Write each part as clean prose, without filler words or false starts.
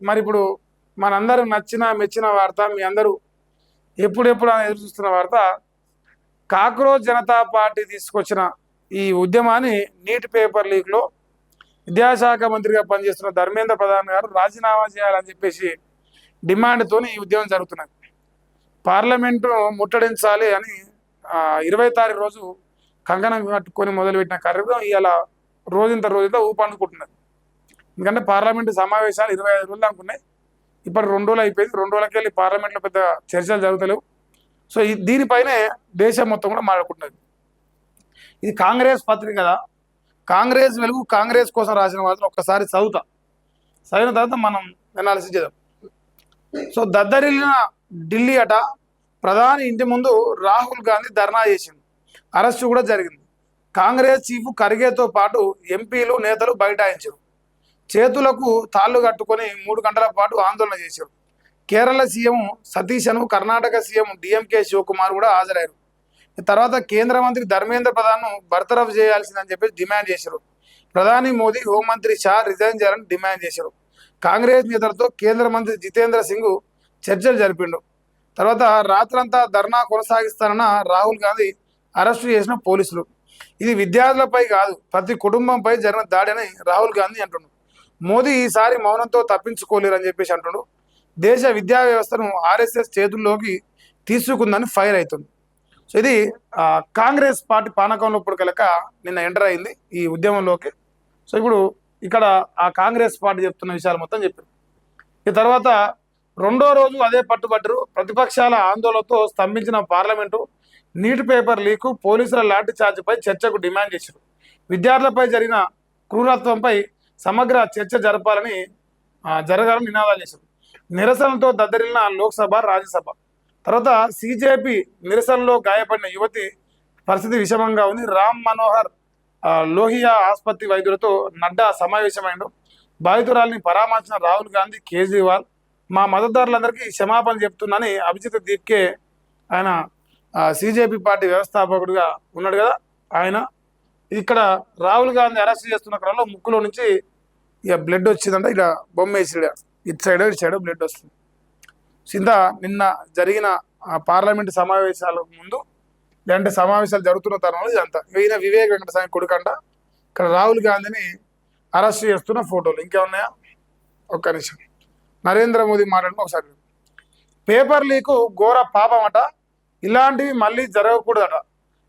మరి ఇప్పుడు మనందరూ నచ్చిన మెచ్చిన వార్త, మీ అందరూ ఎప్పుడెప్పుడు అని ఎదురు చూస్తున్న వార్త, కాక్రోచ్ జనతా పార్టీ తీసుకొచ్చిన ఈ ఉద్యమాన్ని నీట్ పేపర్ లీక్లో విద్యాశాఖ మంత్రిగా పనిచేస్తున్న ధర్మేంద్ర ప్రధాన్ గారు రాజీనామా చేయాలని చెప్పేసి డిమాండ్తో ఈ ఉద్యమం జరుగుతున్నది. పార్లమెంటును ముట్టడించాలి అని 20వ తారీఖు రోజు కంకణం కట్టుకొని మొదలుపెట్టిన కార్యక్రమం ఇవాళ రోజంత ఊపందుకుంటున్నది. ఎందుకంటే పార్లమెంటు సమావేశాలు 25 రోజులు అనుకున్నాయి, ఇప్పుడు 2 రోజులు అయిపోయింది. 2 రోజులకి వెళ్ళి పార్లమెంట్లో పెద్ద చర్చలు జరుగుతలేవు. సో దీనిపైనే దేశం మొత్తం కూడా మాట్లాడుకుంటున్నది. ఇది కాంగ్రెస్ పత్రిక కదా, కాంగ్రెస్ వెలుగు కాంగ్రెస్ కోసం రాసిన వార్తను ఒక్కసారి చదివిన తర్వాత మనం అనాలిసిస్ చేద్దాం. సో దద్దరిల్లిన ఢిల్లీ అట, ప్రధాని ఇంటి ముందు రాహుల్ గాంధీ ధర్నా చేసింది, అరెస్టు కూడా జరిగింది. కాంగ్రెస్ చీఫ్ ఖర్గేతో పాటు ఎంపీలు నేతలు బైఠాయించారు. చేతులకు తాళ్లు కట్టుకొని 3 గంటల పాటు ఆందోళన చేశారు. కేరళ సీఎం సతీశను, కర్ణాటక సీఎం డిఎంకే శివకుమార్ కూడా హాజరయ్యారు. తర్వాత కేంద్ర మంత్రి ధర్మేంద్ర ప్రధాన్ను బర్తరఫ్ చేయాల్సిందని చెప్పేసి డిమాండ్ చేశారు. ప్రధాని మోదీ, హోంమంత్రి షా రిజైన్ చేయాలని డిమాండ్ చేశారు. కాంగ్రెస్ నేతలతో కేంద్ర మంత్రి జితేంద్ర సింగ్ చర్చలు జరిపిండు. తర్వాత రాత్రంతా ధర్నా కొనసాగిస్తారన్న రాహుల్ గాంధీ అరెస్టు చేసిన పోలీసులు. ఇది విద్యార్థులపై కాదు, ప్రతి కుటుంబంపై జరిగిన దాడి అని రాహుల్ గాంధీ అంటుండు. మోదీ ఈసారి మౌనంతో తప్పించుకోలేరని చెప్పేసి అంటుండు. దేశ విద్యా వ్యవస్థను ఆర్ఎస్ఎస్ చేతుల్లోకి తీసుకుందని ఫైర్ అవుతుంది. సో ఇది కాంగ్రెస్ పార్టీ పానకంలో ఇప్పుడు కనుక నిన్న ఎంటర్ అయింది ఈ ఉద్యమంలోకి. సో ఇప్పుడు ఇక్కడ ఆ కాంగ్రెస్ పార్టీ చెప్తున్న విషయాలు మొత్తం చెప్పారు. ఈ తర్వాత 2వ రోజు అదే పట్టుబట్టరు. ప్రతిపక్షాల ఆందోళనతో స్తంభించిన పార్లమెంటు నీట్ పేపర్ లీకు, పోలీసుల లాఠీ చార్జిపై చర్చకు డిమాండ్ చేశారు. విద్యార్థులపై జరిగిన క్రూరత్వంపై సమగ్ర చర్చ జరగాలని నినాదాలు చేశారు. నిరసనలతో దద్దరిల్లిన లోక్సభ, రాజ్యసభ. తర్వాత సిజేపీ నిరసనలో గాయపడిన యువతి పరిస్థితి విషమంగా ఉంది. రామ్ మనోహర్ లోహియా ఆసుపత్రి వైద్యులతో నడ్డా సమావేశమైండు. బాధితురాలిని పరామర్శించిన రాహుల్ గాంధీ, కేజ్రీవాల్ మా మద్దతుదారులందరికీ క్షమాపణ చెప్తున్నానని అభిజిత్ దీప్కే, ఆయన సిజేపీ పార్టీ వ్యవస్థాపకుడిగా ఉన్నాడు కదా ఆయన, ఇక్కడ రాహుల్ గాంధీ అరెస్ట్ చేస్తున్న క్రమంలో ముక్కులో నుంచి ఇక బ్లడ్ వచ్చిందంట. ఇక బొమ్మ వేసాడు, ఇటు సైడ్ బ్లడ్ వస్తుంది. సింత నిన్న జరిగిన పార్లమెంటు సమావేశాల ముందు, లేదంటే సమావేశాలు జరుగుతున్న తరుణంలో ఇదంతా. ఈయన వివేక్ వెంకటస్వామి కొడుకంట. ఇక్కడ రాహుల్ గాంధీని అరెస్ట్ చేస్తున్న ఫోటోలు ఇంకేమున్నాయా? ఒక్క నిమిషం. నరేంద్ర మోదీ మాట్లాడిన ఒకసారి. పేపర్ లీకు ఘోర పాపమట, ఇలాంటివి మళ్ళీ జరగకూడదట.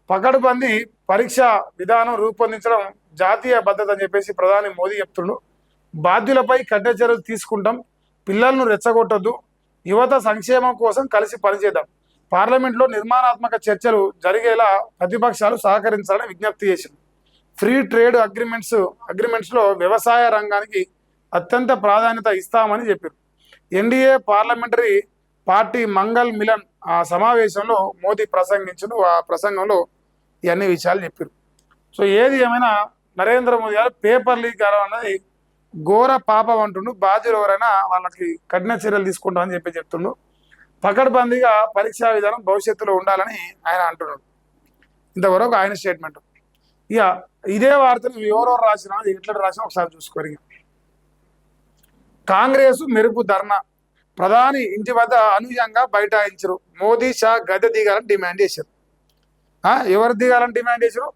పకడ్బందీ పరీక్ష విధానం రూపొందించడం జాతీయ భద్రత అని చెప్పేసి ప్రధాని మోదీ చెప్తుండు. బాధ్యులపై కఠిన చర్యలు తీసుకుంటాం, పిల్లలను రెచ్చగొట్టొద్దు, యువత సంక్షేమం కోసం కలిసి పనిచేద్దాం, పార్లమెంట్లో నిర్మాణాత్మక చర్చలు జరిగేలా ప్రతిపక్షాలు సహకరించాలని విజ్ఞప్తి చేసింది. ఫ్రీ ట్రేడ్ అగ్రిమెంట్స్లో వ్యవసాయ రంగానికి అత్యంత ప్రాధాన్యత ఇస్తామని చెప్పారు. NDA parliamentary party Mangal melon ఆ సమావేశంలో మోదీ ప్రసంగించను. ఆ ప్రసంగంలో ఇవన్నీ విషయాలు చెప్పారు. సో ఏది ఏమైనా నరేంద్ర మోదీ గారు పేపర్ లీక్ అన్నది ఘోర పాపం అంటుండు. బాధ్యులు ఎవరైనా వాళ్ళకి కఠిన చర్యలు తీసుకుంటామని చెప్తుండు. పకడ్బందీగా పరీక్షా విధానం భవిష్యత్తులో ఉండాలని ఆయన అంటున్నాడు. ఇంతవరకు ఆయన స్టేట్మెంట్. ఇక ఇదే వార్తను ఎవరెవరు రాసినా, ఎట్లా రాసినా ఒకసారి చూసుకోరు. కాంగ్రెస్ మెరుపు ధర్నా, ప్రధాని ఇంటి వద్ద అనూహ్యంగా బైఠాయించరు. మోదీ, షా గద్దె దిగాలని డిమాండ్ చేశారు. ఎవరు దిగాలని డిమాండ్ చేశారు?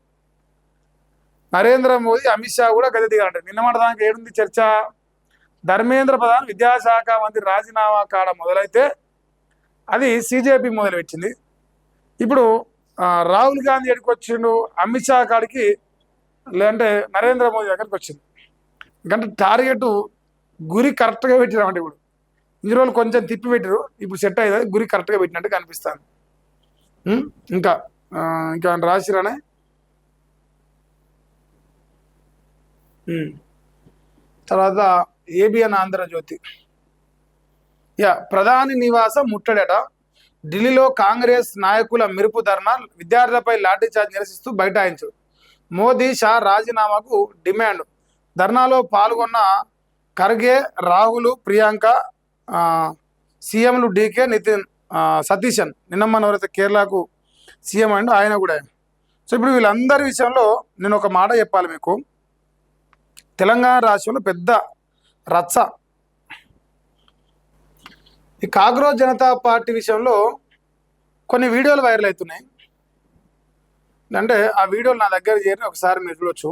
నరేంద్ర మోదీ, అమిత్ షా కూడా గద్దె దిగాలంటారు. నిన్నమాట దానికి ఏడుంది చర్చ? ధర్మేంద్ర ప్రధాన్ విద్యాశాఖ మంత్రి రాజీనామా కాడ మొదలైతే అది సిజేపీ మొదలుపెట్టింది. ఇప్పుడు రాహుల్ గాంధీ ఎక్కడికి వచ్చిండు? అమిత్ షా కాడికి, లేదంటే నరేంద్ర మోదీ దగ్గరికి వచ్చింది. ఎందుకంటే టార్గెట్ గురి కరెక్ట్గా పెట్టినామంటే ఇప్పుడు ఇన్ని రోజులు కొంచెం తిప్పి పెట్టారు, ఇప్పుడు సెట్ అయ్యేది గురి కరెక్ట్గా పెట్టినట్టు కనిపిస్తుంది. ఇంకా రాసిరానే తర్వాత ఏబిఎన్ ఆంధ్రజ్యోతి. ప్రధాని నివాసం ముట్టడట, ఢిల్లీలో కాంగ్రెస్ నాయకుల మెరుపు ధర్నా, విద్యార్థులపై లాఠీచార్జ్ నిరసిస్తూ బైఠాయించు. మోదీ, షా రాజీనామాకు డిమాండ్. ధర్నాలో పాల్గొన్న ఖర్గే, రాహుల్, ప్రియాంక, సీఎంలు డీకే, నితిన్, సతీశన్, నిన్నమ్మన్ ఎవరైతే కేరళకు సీఎం అండి ఆయన కూడా. సో ఇప్పుడు వీళ్ళందరి విషయంలో నేను ఒక మాట చెప్పాలి మీకు. తెలంగాణ రాష్ట్రంలో పెద్ద రచ్చ. ఈ కాక్రోచ్ జనతా పార్టీ విషయంలో కొన్ని వీడియోలు వైరల్ అవుతున్నాయి. అంటే ఆ వీడియోలు నా దగ్గర చేరి ఒకసారి మీరు చూడొచ్చు.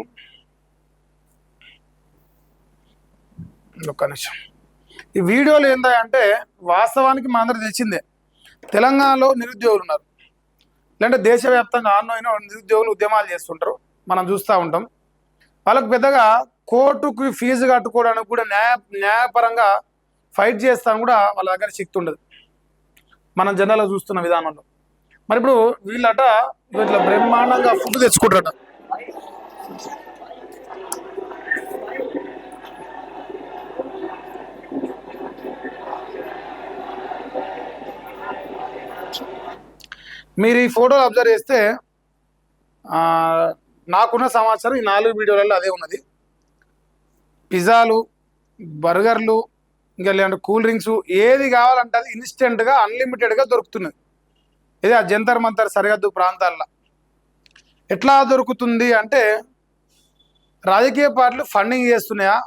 ఒక్క నిమిషం. ఈ వీడియోలు ఏంటంటే వాస్తవానికి మనందరూ తెలిసిందే, తెలంగాణలో నిరుద్యోగులు ఉన్నారు, లేదంటే దేశవ్యాప్తంగా ఆన్లైన్ నిరుద్యోగులు ఉద్యమాలు చేస్తుంటారు, మనం చూస్తూ ఉంటాం. వాళ్ళకు పెద్దగా కోర్టుకు ఫీజు కట్టుకోవడానికి కూడా న్యాయపరంగా ఫైట్ చేస్తాను కూడా వాళ్ళ దగ్గర శక్తి ఉండదు మనం జనాలు చూస్తున్న విధానంలో. మరి ఇప్పుడు వీళ్ళట ఇట్లా బ్రహ్మాండంగా ఫుడ్ తెచ్చుకుంటారట. మీరు ఈ ఫోటోలు అబ్జర్వ్ చేస్తే నాకున్న సమాచారం ఈ 4 వీడియోలలో అదే ఉన్నది. పిజ్జాలు, బర్గర్లు, ఇంకా లేదంటే కూల్ డ్రింక్స్, ఏది కావాలంటే అది ఇన్స్టెంట్గా అన్లిమిటెడ్గా దొరుకుతున్నది. ఇది ఆ జంతర్ మంతర్ సరిహద్దు ప్రాంతాల్లో ఎట్లా దొరుకుతుంది అంటే, రాజకీయ పార్టీలు ఫండింగ్ చేస్తున్నాయా,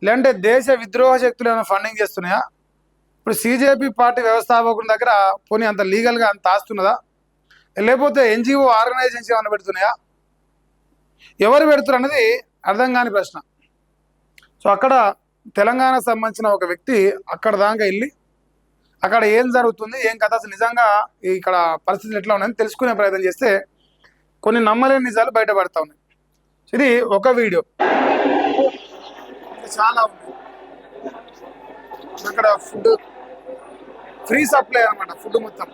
లేదంటే దేశ విద్రోహ శక్తులు ఏమైనా ఫండింగ్ చేస్తున్నాయా? ఇప్పుడు CJP పార్టీ వ్యవస్థాపకుల దగ్గర పోనీ అంత లీగల్గా అంత ఆస్తున్నదా, లేకపోతే NGO ఆర్గనైజేషన్స్ ఏమైనా పెడుతున్నాయా? ఎవరు పెడుతున్నారు అన్నది అర్థం కాని ప్రశ్న. సో అక్కడ తెలంగాణకు సంబంధించిన ఒక వ్యక్తి అక్కడ దాకా వెళ్ళి అక్కడ ఏం జరుగుతుంది, ఏం కథ, అసలు నిజంగా ఇక్కడ పరిస్థితులు ఎట్లా ఉన్నాయని తెలుసుకునే ప్రయత్నం చేస్తే కొన్ని నమ్మలేని నిజాలు బయటపడతా ఉన్నాయి. ఇది ఒక వీడియో, చాలా ఉంది. అక్కడ ఫుడ్ ఫ్రీ సప్లై అనమాట, ఫుడ్ మొత్తం.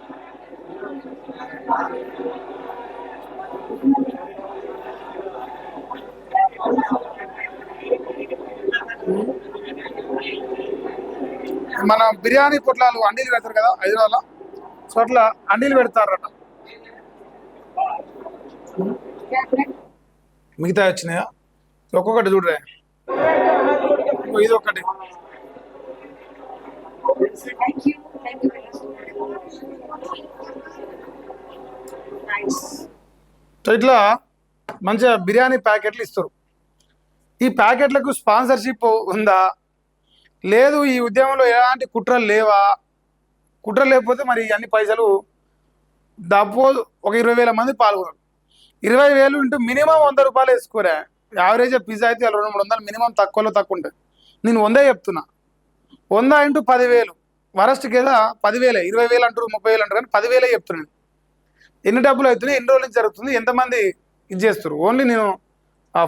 మన బిర్యానీ పొట్లాలు అండీలు పెడతారు కదా హైదరాబాద్లో, సో అట్లా అండీలు పెడతారట. మిగతా వచ్చినాయా? ఒక్కొక్కటి చూడరా, ఇది ఒకటి. సో ఇట్లా మంచిగా బిర్యానీ ప్యాకెట్లు ఇస్తారు. ఈ ప్యాకెట్లకు స్పాన్సర్షిప్ ఉందా, లేదు ఈ ఉద్యమంలో ఎలాంటి కుట్రలు లేవా? కుట్రలు లేకపోతే మరి అన్ని పైసలు దాపు ఒక 20,000 మంది పాల్గొన్నారు. 20,000 ఇంటూ మినిమం 100 రూపాయలు వేసుకోరా. యావరేజ్ పిజ్జా అయితే 200-300 మినిమం, తక్కువలో తక్కువ ఉంటుంది. నేను 100 చెప్తున్నా. 100 ఇంటూ 10,000, వరస్ట్ కేదా 10,000, 20,000 అంటారు, 30,000 అంటారు, కానీ 10,000 చెప్తున్నాను. ఎన్ని డబ్బులు అవుతున్నాయి, ఎన్ని రోజుల నుంచి జరుగుతుంది, ఎంతమంది ఇది చేస్తారు? ఓన్లీ నేను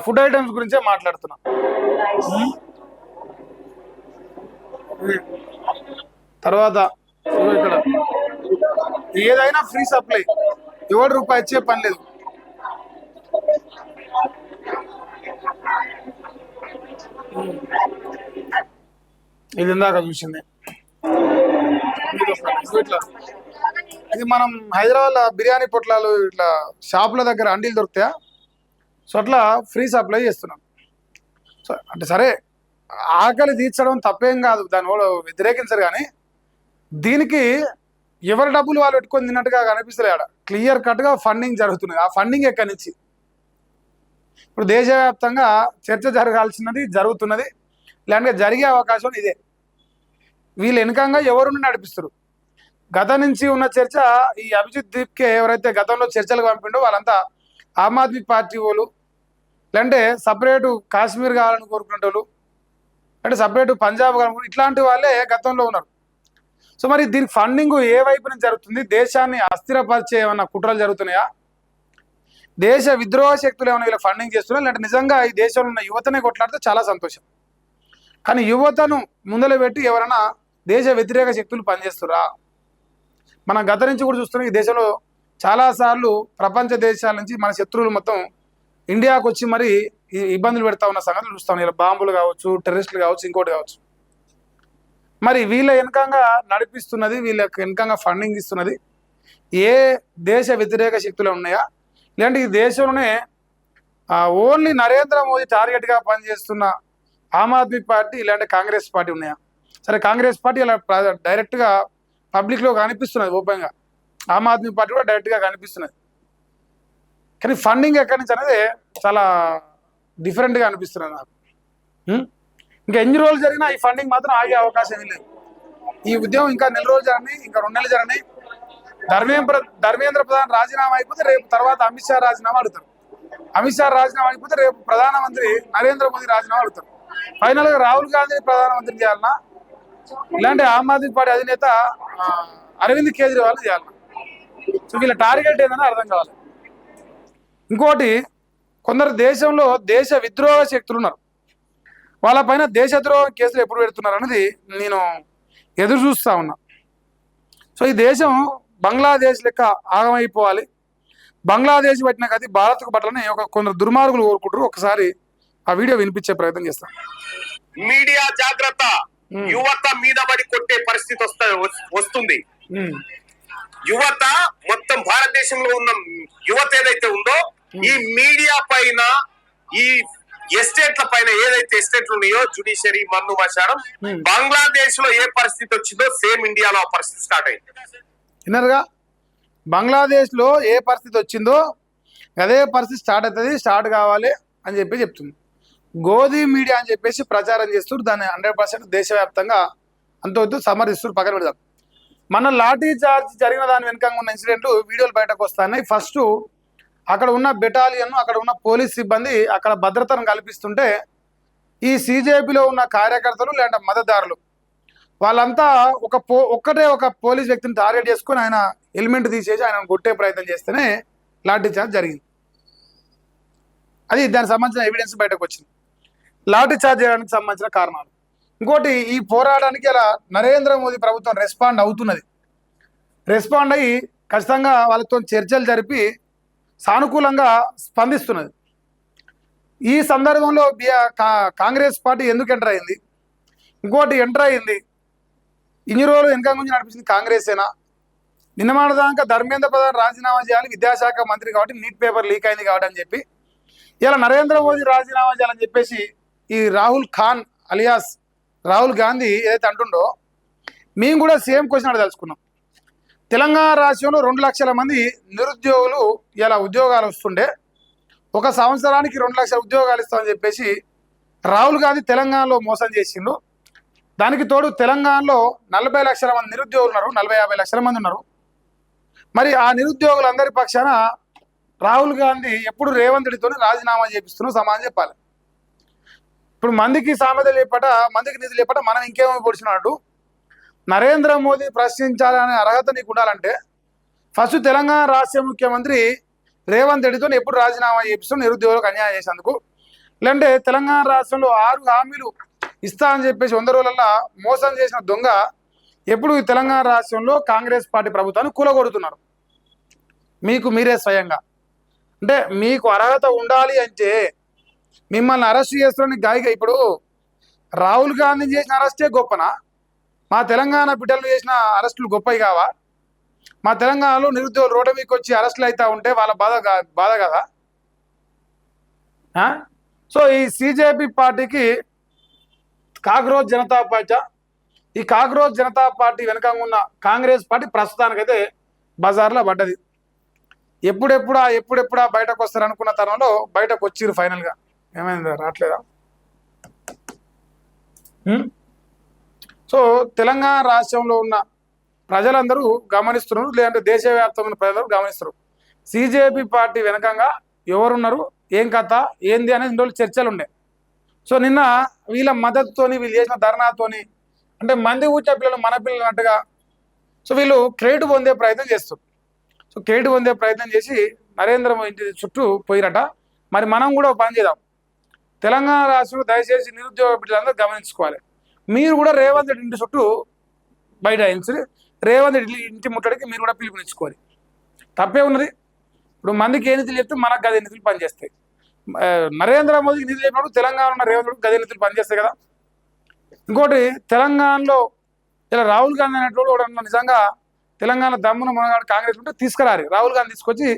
ఫుడ్ ఐటమ్స్ గురించే మాట్లాడుతున్నా. తర్వాత ఇక్కడ ఏదైనా ఫ్రీ సప్లై, ఎవరు రూపాయి ఇచ్చే పని లేదు. ఇది ఇందాక చూసింది. ఇట్లా ఇది మనం హైదరాబాద్లో బిర్యానీ పొట్లాలు ఇట్లా షాపుల దగ్గర అండీలు దొరుకుతాయా, సో అట్లా ఫ్రీ సప్లై చేస్తున్నాం. సో అంటే సరే, ఆకలి తీర్చడం తప్పేం కాదు, దానివల్ల వ్యతిరేకించరు, కానీ దీనికి ఎవరి డబ్బులు వాళ్ళు పెట్టుకొని తిన్నట్టుగా కనిపిస్తలే. ఆడ క్లియర్ కట్గా ఫండింగ్ జరుగుతున్నది. ఆ ఫండింగ్ ఎక్కడి నుంచి? ఇప్పుడు దేశవ్యాప్తంగా చర్చ జరగాల్సినది జరుగుతున్నది, లేదంటే జరిగే అవకాశం ఇదే. వీళ్ళు వెనుకంగా ఎవరు నడిపిస్తారు? గత నుంచి ఉన్న చర్చ, ఈ అభిజిత్ దీప్కే ఎవరైతే గతంలో చర్చలకు పంపిండో వాళ్ళంతా ఆమ్ ఆద్మీ పార్టీ వాళ్ళు, లేదంటే సపరేటు కాశ్మీర్ కావాలని కోరుకునే వాళ్ళు, అంటే సపరేటు పంజాబ్ కావాలనుకుంటే ఇట్లాంటి వాళ్ళే గతంలో ఉన్నారు. సో మరి దీనికి ఫండింగ్ ఏ వైపు నుంచి జరుగుతుంది? దేశాన్ని అస్థిరపరిచే ఏమన్నా కుట్రలు జరుగుతున్నాయా? దేశ విద్రోహ శక్తులు ఏమైనా వీళ్ళకి ఫండింగ్ చేస్తున్నాయా? లేదంటే నిజంగా ఈ దేశంలో ఉన్న యువతనే కొట్లాడితే చాలా సంతోషం, కానీ యువతను ముందర పెట్టి ఎవరైనా దేశ వ్యతిరేక శక్తులు పనిచేస్తురా? మనం గత నుంచి కూడా చూస్తున్నాం, ఈ దేశంలో చాలాసార్లు ప్రపంచ దేశాల నుంచి మన శత్రువులు మొత్తం ఇండియాకు వచ్చి మరి ఇబ్బందులు పెడతా ఉన్న సంగతులు చూస్తాం. ఇలా బాంబులు కావచ్చు, టెర్రరిస్టులు కావచ్చు, ఇంకోటి కావచ్చు. మరి వీళ్ళ వెనకంగా నడిపిస్తున్నది, వీళ్ళకి వెనకంగా ఫండింగ్ ఇస్తున్నది ఏ దేశ వ్యతిరేక శక్తులు ఉన్నాయా, లేదంటే ఈ దేశంలోనే ఓన్లీ నరేంద్ర మోదీ టార్గెట్గా పనిచేస్తున్న ఆమ్ ఆద్మీ పార్టీ, ఇలాంటి కాంగ్రెస్ పార్టీ ఉన్నాయా? సరే, కాంగ్రెస్ పార్టీ ఇలా డైరెక్ట్గా పబ్లిక్లో కనిపిస్తున్నది ఓపెన్గా, ఆమ్ ఆద్మీ పార్టీ కూడా డైరెక్ట్గా కనిపిస్తున్నది, కానీ ఫండింగ్ ఎక్కడి నుంచి అనేది చాలా డిఫరెంట్గా అనిపిస్తున్నది నాకు. ఇంకా ఎన్ని రోజులు జరిగినా ఈ ఫండింగ్ మాత్రం ఆగే అవకాశం లేదు. ఈ ఉద్యమం ఇంకా నెల రోజులు జరగని, ఇంకా 2 నెలలు జరగని. ధర్మేంద్ర ప్రధాన్ రాజీనామా అయిపోతే రేపు తర్వాత అమిత్ షా రాజీనామా అడుగుతారు. అమిత్ షా రాజీనామా అయిపోతే రేపు ప్రధానమంత్రి నరేంద్ర మోదీ రాజీనామా అడుగుతారు. ఫైనల్ గా రాహుల్ గాంధీని ప్రధానమంత్రి చేయాలన్నా, ఇలాంటి ఆమ్ ఆద్మీ పార్టీ అధినేత అరవింద్ కేజ్రీవాల్ చేయాలన్నా. సో వీళ్ళ టార్గెట్ ఏందని అర్థం కావాలి. ఇంకోటి, కొందరు దేశంలో దేశ విద్రోహ శక్తులు ఉన్నారు. వాళ్ళపైన దేశద్రోహం కేసులు ఎప్పుడు పెడుతున్నారు అనేది నేను ఎదురు చూస్తూ ఉన్నా. సో ఈ దేశం బంగ్లాదేశ్ లెక్క ఆగమైపోవాలి, బంగ్లాదేశ్ పట్టిన గది భారత్కు పట్టాలని కొందరు దుర్మార్గులు కోరుకుంటారు. ఒకసారి ఆ వీడియో వినిపించే ప్రయత్నం చేస్తాం. మీడియా జాగ్రత్త, యువత మీద పడి కొట్టే పరిస్థితి వస్తుంది. యువత మొత్తం భారతదేశంలో ఉన్న యువత ఏదైతే ఉందో ఈ మీడియా పైన, ఈ ఎస్టేట్ల పైన ఏదైతే ఎస్టేట్లు ఉన్నాయో జ్యుడిషియరీ మన్ను మశానం, బంగ్లాదేశ్ లో ఏ పరిస్థితి వచ్చిందో సేమ్ ఇండియాలో ఆ పరిస్థితి స్టార్ట్ అయింది. విన్నారుగా, బంగ్లాదేశ్ లో ఏ పరిస్థితి వచ్చిందో అదే పరిస్థితి స్టార్ట్ అవుతుంది, స్టార్ట్ కావాలి అని చెప్పి చెప్తుంది. గోధి మీడియా అని చెప్పేసి ప్రచారం చేస్తూ దాన్ని 100% దేశవ్యాప్తంగా అంత సమర్థిస్తూ పక్కన పెడతారు. మన లాఠీ చార్జ్ జరిగిన దాని వెనుక ఉన్న ఇన్సిడెంట్లు వీడియోలు బయటకు వస్తున్నాయి. ఫస్ట్ అక్కడ ఉన్న బెటాలియన్, అక్కడ ఉన్న పోలీస్ సిబ్బంది అక్కడ భద్రతను కల్పిస్తుంటే ఈ సీజేపీలో ఉన్న కార్యకర్తలు లేదా మద్దతుదారులు వాళ్ళంతా ఒక్కటే ఒక పోలీస్ వ్యక్తిని టార్గెట్ చేసుకొని ఆయన హెల్మెట్ తీసేసి ఆయన కొట్టే ప్రయత్నం చేస్తేనే లాఠీ చార్జ్ జరిగింది. అది దానికి సంబంధించిన ఎవిడెన్స్ బయటకు వచ్చింది. లాఠీ చార్జ్ చేయడానికి సంబంధించిన కారణాలు. ఇంకోటి, ఈ పోరాటానికి అలా నరేంద్ర మోదీ ప్రభుత్వం రెస్పాండ్ అవుతున్నది. రెస్పాండ్ అయ్యి ఖచ్చితంగా వాళ్ళతో చర్చలు జరిపి సానుకూలంగా స్పందిస్తున్నది. ఈ సందర్భంలో కాంగ్రెస్ పార్టీ ఎందుకు ఎంటర్ అయింది? ఇంకోటి, ఎంటర్ అయింది ఇన్ని రోజులు వెనక గురించి నడిపించింది కాంగ్రెసేనా? నిన్నమానదాకా ధర్మేంద్ర ప్రధాన్ రాజీనామా చేయాలి, విద్యాశాఖ మంత్రి కాబట్టి నీట్ పేపర్ లీక్ అయింది కాబట్టి అని చెప్పి ఇలా నరేంద్ర మోదీ రాజీనామా చేయాలని చెప్పేసి ఈ రాహుల్ ఖాన్ అలియాస్ రాహుల్ గాంధీ ఏదైతే అంటుండో మేము కూడా సేమ్ క్వశ్చన్ అడదలుచుకున్నాం. తెలంగాణ రాష్ట్రంలో 2 లక్షల మంది నిరుద్యోగులు ఇలా ఉద్యోగాలు వస్తుండే, 1 సంవత్సరానికి 2 లక్షల ఉద్యోగాలు ఇస్తామని చెప్పేసి రాహుల్ గాంధీ తెలంగాణలో మోసం చేసిండు. దానికి తోడు తెలంగాణలో 40 లక్షల మంది నిరుద్యోగులు ఉన్నారు, 40-50 లక్షల మంది ఉన్నారు. మరి ఆ నిరుద్యోగులందరి పక్షాన రాహుల్ గాంధీ ఎప్పుడు రేవంత్ రెడ్డితో రాజీనామా చేపిస్తున్నా సమాధానం చెప్పాలి. ఇప్పుడు మందికి సామెతలు చెప్పట, మందికి నిధులు చెప్పట, మనం ఇంకేమో పొడిచినట్టు నరేంద్ర మోదీ ప్రశ్నించాలనే అర్హత నీకు ఉండాలంటే ఫస్ట్ తెలంగాణ రాష్ట్ర ముఖ్యమంత్రి రేవంత్ రెడ్డితో ఎప్పుడు రాజీనామా చేపిస్తూ నిరుద్యోగులకు అన్యాయం చేసేందుకు, లేదంటే తెలంగాణ రాష్ట్రంలో 6 హామీలు ఇస్తా అని చెప్పేసి 100 రోజులలో మోసం చేసిన దొంగ ఎప్పుడు తెలంగాణ రాష్ట్రంలో కాంగ్రెస్ పార్టీ ప్రభుత్వాన్ని కూలగొడుతున్నారు. మీకు మీరే స్వయంగా అంటే మీకు అర్హత ఉండాలి అంటే మిమ్మల్ని అరెస్ట్ చేస్తున్న గాయగా ఇప్పుడు రాహుల్ గాంధీ చేసిన అరెస్టే గొప్పనా? మా తెలంగాణ బిడ్డలు చేసిన అరెస్టులు గొప్పవి కావా? మా తెలంగాణలో నిరుద్యోగులు రోడ్డు మీకు వచ్చి అరెస్టులు అవుతా ఉంటే వాళ్ళ బాధ కదా? సో ఈ సిజేపీ పార్టీకి కాక్రోచ్ జనతా పార్టీ, ఈ కాక్రోచ్ జనతా పార్టీ వెనక ఉన్న కాంగ్రెస్ పార్టీ ప్రస్తుతానికైతే బజార్లో పడ్డది. ఎప్పుడెప్పుడా బయటకు వస్తారు అనుకున్న తరంలో బయటకు వచ్చిర్రు. ఫైనల్గా ఏమైంది, రావట్లేదా? సో తెలంగాణ రాష్ట్రంలో ఉన్న ప్రజలందరూ గమనిస్తున్నారు, లేదంటే దేశవ్యాప్తంగా ప్రజలు గమనిస్తారు. సిజేపీ పార్టీ వెనకంగా ఎవరున్నారు, ఏం కథ ఏంది అనేది 2 రోజులు చర్చలు ఉండే. సో నిన్న వీళ్ళ మద్దతుతోని, వీళ్ళు చేసిన ధర్నాతోని, అంటే మంది కూర్చే పిల్లలు మన పిల్లలు అన్నట్టుగా సో వీళ్ళు క్రెడిట్ పొందే ప్రయత్నం చేస్తారు. సో క్రెడిట్ పొందే ప్రయత్నం చేసి నరేంద్ర మోదీ ఇంటి చుట్టూ పోయిరట. మరి మనం కూడా పని చేద్దాం. తెలంగాణ రాష్ట్రంలో దయచేసి నిరుద్యోగ బిడ్డలందరూ గమనించుకోవాలి. మీరు కూడా రేవంత్ రెడ్డి ఇంటి చుట్టూ బైఠాయించి రేవంత్ రెడ్డి ఇంటి ముట్టడికి మీరు కూడా పిలుపునిచ్చుకోవాలి. తప్పే ఉన్నది. ఇప్పుడు మందికి ఏ నిధులు చెప్తే మనకు గదే నిధులు పనిచేస్తాయి. నరేంద్ర మోదీకి నిధులు చెప్పినప్పుడు తెలంగాణ ఉన్న రేవంత్ రెడ్డి గదే నిధులు పనిచేస్తాయి కదా. ఇంకోటి, తెలంగాణలో ఇలా రాహుల్ గాంధీ అనేటోడు కూడా నిజంగా తెలంగాణ దమ్మున మనగాడు కాంగ్రెస్ ఉంటే తీసుకురారు. రాహుల్ గాంధీ తీసుకొచ్చి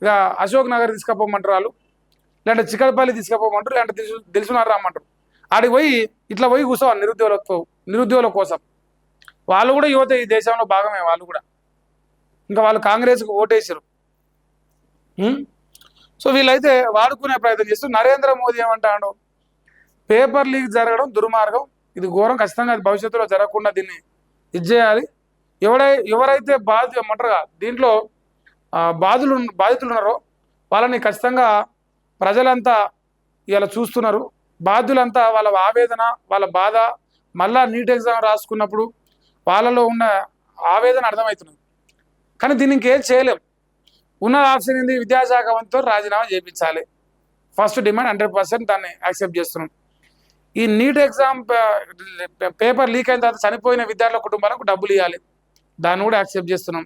ఇక అశోక్ నగర్ తీసుకుపోమంటారు వాళ్ళు, లేదంటే చిక్కడపల్లి తీసుకుపోమంటారు, లేదంటే దిల్సునార్ రమ్మంటారు. ఆడికి పోయి ఇట్లా పోయి కూర్చోవాలి నిరుద్యోగుల కోసం. వాళ్ళు కూడా యువత ఈ దేశంలో భాగమే. వాళ్ళు కూడా ఇంకా వాళ్ళు కాంగ్రెస్కి ఓటేసారు. సో వీళ్ళైతే వాడుకునే ప్రయత్నం చేస్తూ నరేంద్ర మోదీ ఏమంటాడు, పేపర్ లీక్ జరగడం దుర్మార్గం, ఇది ఘోరం, ఖచ్చితంగా అది భవిష్యత్తులో జరగకుండా దీన్ని ఇది చేయాలి. ఎవరైతే ఏమంటారుగా దీంట్లో బాధితులు ఉన్నారో వాళ్ళని ఖచ్చితంగా ప్రజలంతా ఇలా చూస్తున్నారు. బాధ్యులంతా వాళ్ళ ఆవేదన, వాళ్ళ బాధ, మళ్ళా నీట్ ఎగ్జామ్ రాసుకున్నప్పుడు వాళ్ళలో ఉన్న ఆవేదన అర్థమవుతున్నది. కానీ దీన్ని ఇంకేం చేయలేం. ఉన్న ఆప్షన్ ఏంది? విద్యాశాఖ మంత్రితో రాజీనామా చేయించాలి. ఫస్ట్ డిమాండ్ 100% దాన్ని యాక్సెప్ట్ చేస్తున్నాం. ఈ నీట్ ఎగ్జామ్ పేపర్ లీక్ అయిన తర్వాత చనిపోయిన విద్యార్థుల కుటుంబాలకు డబ్బులు ఇవ్వాలి, దాన్ని కూడా యాక్సెప్ట్ చేస్తున్నాం.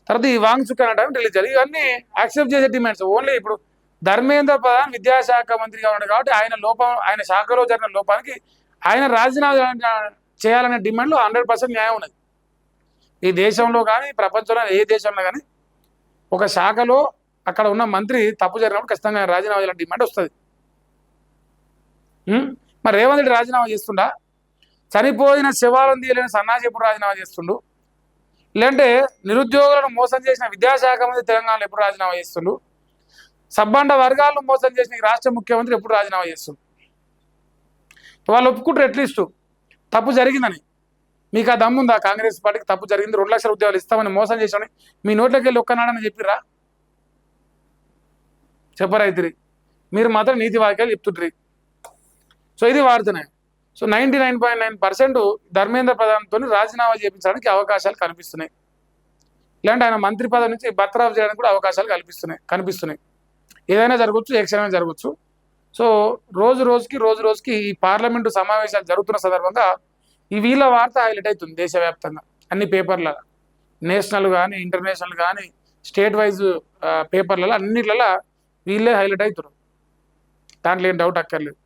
తర్వాత ఈ వాంగ్ చుక్ అనడానికి రిలీజ్ చేయాలి. ఇవన్నీ యాక్సెప్ట్ చేసే డిమాండ్స్. ఓన్లీ ఇప్పుడు ధర్మేంద్ర ప్రధాన్ విద్యాశాఖ మంత్రిగా ఉన్నాడు కాబట్టి ఆయన శాఖలో జరిగిన లోపానికి ఆయన రాజీనామా చేయాలనే డిమాండ్లో 100% న్యాయం ఉన్నది. ఈ దేశంలో కానీ ప్రపంచంలో ఏ దేశంలో కానీ ఒక శాఖలో అక్కడ ఉన్న మంత్రి తప్పు జరిగినప్పుడు ఖచ్చితంగా రాజీనామా చేయాలని డిమాండ్ వస్తుంది. మరి రేవంత్ రెడ్డి రాజీనామా చేస్తుండా? చనిపోయిన శవాలను తీయలేని సన్నాసి ఎప్పుడు రాజీనామా చేస్తుండు? లేదంటే నిరుద్యోగులను మోసం చేసిన విద్యాశాఖ మంత్రి తెలంగాణలో ఎప్పుడు రాజీనామా చేస్తుండు? సబ్బండ వర్గాలను మోసం చేసిన ఈ రాష్ట్ర ముఖ్యమంత్రి ఎప్పుడు రాజీనామా చేస్తుండు? వాళ్ళు ఒప్పుకుంటారు అట్లీస్ట్ తప్పు జరిగిందని. మీకు ఆ దమ్ముందా? కాంగ్రెస్ పార్టీకి తప్పు జరిగింది, 2 లక్షల ఉద్యోగాలు ఇస్తామని మోసం చేసామని మీ నోట్లోకి వెళ్ళి ఒక్కనాడని చెప్పిరా? చెప్పరైతురి. మీరు మాత్రం నీతి వాక్యాలు చెప్తుండ్రి. సో ఇది వాడుతున్నాయి. సో 99.9% ధర్మేంద్ర ప్రధాన్తో రాజీనామా చేయించడానికి అవకాశాలు కనిపిస్తున్నాయి. ఇలాంటి ఆయన మంత్రి పదవి నుంచి బర్తరాఫ్ చేయడానికి కూడా అవకాశాలు కనిపిస్తున్నాయి. ఏదైనా జరగవచ్చు, ఏ క్షణమే జరగవచ్చు. సో రోజు రోజుకి ఈ పార్లమెంటు సమావేశాలు జరుగుతున్న సందర్భంగా ఈ వీళ్ళ వార్త హైలైట్ అవుతుంది దేశవ్యాప్తంగా అన్ని పేపర్లలో, నేషనల్ కానీ ఇంటర్నేషనల్ కానీ స్టేట్ వైజ్ పేపర్లలో అన్నిట్లలో వీళ్ళే హైలైట్ అవుతున్నారు. దాంట్లో ఏం డౌట్ అక్కర్లేదు.